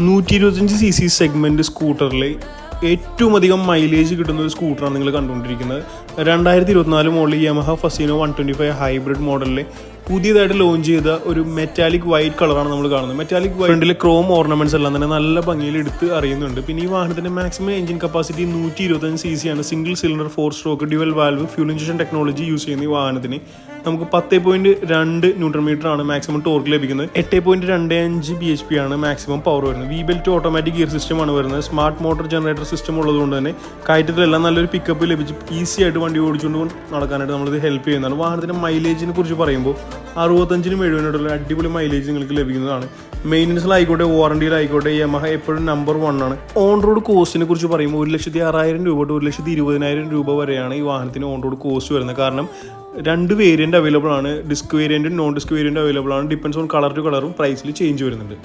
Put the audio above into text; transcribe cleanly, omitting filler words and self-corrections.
125cc segment സ്കൂട്ടറിൽ ഏറ്റവും അധികം മൈലേജ് കിട്ടുന്ന ഒരു സ്കൂട്ടറാണ് നിങ്ങൾ കണ്ടുകൊണ്ടിരിക്കുന്നത്. 2024 മോഡൽ യമഹ ഫസീനോ 125 ഹൈബ്രിഡ് മോഡലിൽ പുതിയതായിട്ട് ലോഞ്ച് ചെയ്ത ഒരു മെറ്റാലിക് വൈറ്റ് കളറാണ് നമ്മൾ കാണുന്നത്. മെറ്റാലിക് ഫ്രണ്ടിൽ ക്രോം ഓർണമെന്റ്സ് എല്ലാം തന്നെ നല്ല ഭംഗിയിൽ എടുത്ത് അറിയുന്നുണ്ട്. പിന്നെ ഈ വാഹനത്തിന്റെ മാക്സിമം എഞ്ചിൻ കപ്പാസിറ്റി 125cc ആണ്. Single cylinder 4 stroke dual valve fuel injection technology use ചെയ്യുന്ന ഈ വാഹനത്തിന് നമുക്ക് 10.2 ന്യൂട്രൺ മീറ്റർ ആണ് മാക്സിമം ടോർക്ക് ലഭിക്കുന്നത്. 8.25 bhp ആണ് മാക്സിമം പവർ വരുന്നത്. V belt automatic gear system ആണ് വരുന്നത്. സ്മാർട്ട് മോട്ടോർ ജനറേറ്റർ സിസ്റ്റം ഉള്ളതുകൊണ്ട് തന്നെ കയറ്റത്തിലെല്ലാം നല്ലൊരു പിക്കപ്പ് ലഭിച്ച് ഈസി ആയിട്ട് വണ്ടി ഓടിച്ചുകൊണ്ട് നടക്കാനായിട്ട് നമ്മളിത് ഹെൽപ്പ് ചെയ്യുന്നതാണ്. വാഹനത്തിന്റെ മൈലേജിനെ കുറിച്ച് പറയുമ്പോൾ 65-70 അടിപൊളി മൈലേജ് നിങ്ങൾക്ക് ലഭിക്കുന്നതാണ്. മെയിൻ്റനൻസിലായിക്കോട്ടെ വാറണ്ടിയിലായിക്കോട്ടെ യമഹ എപ്പോഴും നമ്പർ 1 ആണ്. ഓൺ റോഡ് കോസ്റ്റിനെ കുറിച്ച് പറയുമ്പോൾ 1,06,000 രൂപ തൊട്ട് 1,20,000 രൂപ വരെയാണ് ഈ വാഹനത്തിന് ഓൺ റോഡ് കോസ്റ്റ് വരുന്നത്. കാരണം 2 വേരിയൻറ്റ് അവൈലബിൾ ആണ്. ഡിസ്ക് വേരിയൻറ്റും നോൺ ഡിസ്ക് വേരിയൻറ്റും അവൈലബിൾ ആണ്. ഡിപ്പെൻസ് ഓൺ കളർ ടു കളറും പ്രൈസിൽ ചേഞ്ച് വരുന്നുണ്ട്.